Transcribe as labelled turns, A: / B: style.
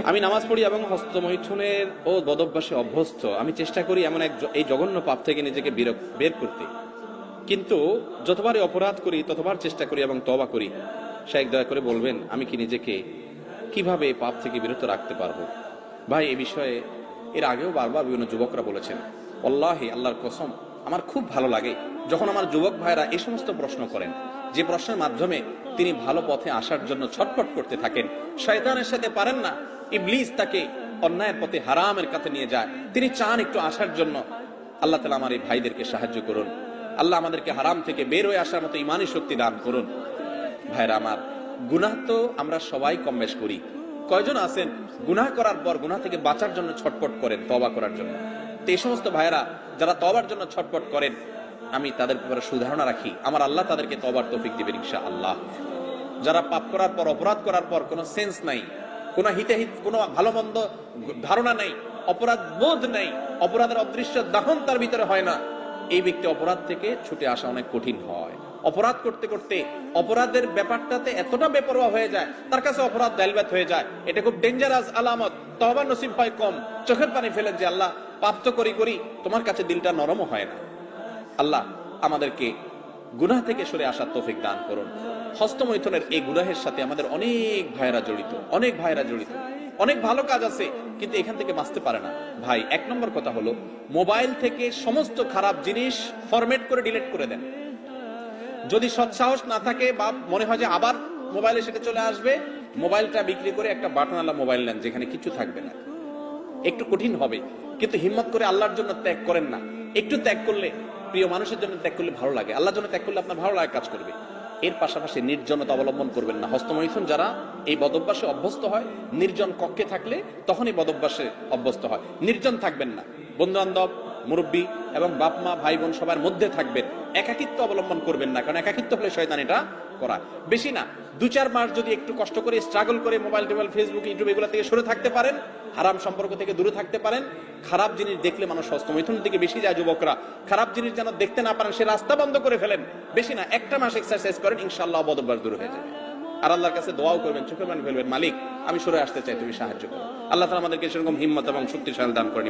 A: আমি নামাজ পড়ি এবং হস্তমৈথুনের ও বদভ্যাসে অভ্যস্ত। আমি চেষ্টা করি এমন এই জঘন্য পাপ থেকে নিজেকে বের করতে, কিন্তু যতবারই অপরাধ করি ততবার চেষ্টা করি এবং তওবা করি। শাইখ দয়া করে বলবেন আমি কি নিজেকে কিভাবে এই পাপ থেকে বিরত রাখতে পারবো? ভাই, এই বিষয়ে এর আগেও বারবার বিভিন্ন যুবকরা বলেছেন। আল্লাহি, আল্লাহর কসম, আমার খুব ভালো লাগে যখন আমার যুবক ভাইরা এই সমস্ত প্রশ্ন করেন, যে প্রশ্নের মাধ্যমে তিনি ভালো পথে আসার জন্য ছটফট করতে থাকেন। শয়তানের সাথে পারেন না, ইবলিস তাকে অন্যায়ের পথে, হারামের কাছে নিয়ে যায়। তিনি চান একটু আসার জন্য। আল্লাহ তাআলা আমার এই ভাইদেরকে সাহায্য করুন। আল্লাহ আমাদেরকে হারাম থেকে বের হয়ে আসার মতো ইমানি শক্তি দান করুন। ভাইরা আমার, গুনাহ তো আমরা সবাই কম বেশ করি। কয়জন আছেন গুনাহ করার পর গুনাহ থেকে বাঁচার জন্য ছটফট করেন, তওবা করার জন্য? তো এই সমস্ত ভাইরা যারা তওবার জন্য ছটফট করেন, আমি তাদের ব্যাপারে সুধারণা রাখি, আমার আল্লাহ তাদেরকে তওবার তৌফিক দিবেন ইনশাআল্লাহ। যারা পাপ করার পর, অপরাধ করার পর কোনো সেন্স নাই, কোনো হিতাহিত, কোনো ভালো মন্দ ধারণা নাই, অপরাধ বোধ নাই, অপরাধের অদৃশ্য দাহন তার ভিতরে হয় না, এই ব্যক্তি অপরাধ থেকে ছুটে আসা অনেক কঠিন হয়। অপরাধ করতে করতে অপরাধের ব্যাপারটাতে এতটা বেপরোয়া হয়ে যায়, তার কাছে অপরাধ দাইলবাত হয়ে যায়। এটা খুব ডেঞ্জারাস আলামত। তওবা নসিব হয় কম। চোখের পানি ফেলেন যে আল্লাহ, পাপ তো করি, তোমার কাছে দিলটা নরমও হয় না। আল্লাহ আমাদেরকে গুনাহ থেকে সরে আসার তৌফিক দান করুন। হস্তমৈথুনের এই গুনাহের সাথে আমাদের অনেক ভাইরা জড়িত, অনেক ভালো কাজ আছে, কিন্তু এখান থেকে বাঁচতে পারে না। ভাই, এক নম্বর কথা হলো, মোবাইল থেকে সমস্ত খারাপ জিনিস ফরম্যাট করে ডিলিট করে দেন। যদি সৎসাহস না থাকে বা মনে হয় যে আবার মোবাইলে সেটা চলে আসবে, মোবাইলটা বিক্রি করে একটা বাটনওয়ালা মোবাইল নেন যেখানে কিছু থাকবে না। একটু কঠিন হবে, কিন্তু হিম্মত করে আল্লাহর জন্য ত্যাগ করেন না। একটু ত্যাগ করলে, প্রিয় মানুষের জন্য ত্যাগ করলে ভালো লাগে, আল্লাহর জন্য ত্যাগ করলে আপনার ভালো লাগে কাজ করবে। এর পাশাপাশি নির্জনতা অবলম্বন করবেন না। হস্তমৈথুন যারা এই বদভ্যাসে অভ্যস্ত হয়, নির্জন কক্ষে থাকলে তখন এই বদভ্যাসে অভ্যস্ত হয়। নির্জন থাকবেন না, বন্ধু বান্ধব, মুরব্বী এবং বাপ মা, ভাই বোন সবার মধ্যে থাকবেন। একাকিত্ব অবলম্বন করবেন না, কারণ একাকিত্ব হলে শয়তান এটা করায়। বেশি না, 2-4 মাস যদি একটু কষ্ট করে, স্ট্রাগল করে মোবাইল টোবাইল, ফেসবুক, ইউটিউব এগুলো থেকে সরে থাকতে পারেন, হারাম সম্পর্ক থেকে দূরে থাকতে পারেন। খারাপ জিনিস দেখলে মানুষ হস্তমৈথুনের দিকে বেশি যায়। যুবকরা খারাপ জিনিস যেন দেখতে না পারেন, সে রাস্তা বন্ধ করে ফেলেন। বেশি না, 1টা মাস এক্সারসাইজ করেন, ইনশাআল্লাহ বদভ্যাস দূর হয়ে যাবে। আর আল্লাহর কাছে দোয়াও করবেন, চোখের পানি ফেলবেন, মালিক আমি সরে আসতে চাই, তুমি সাহায্য করো। আল্লাহ তাআলা আমাদেরকে সেরকম হিম্মত এবং শক্তিশালী দান করেন।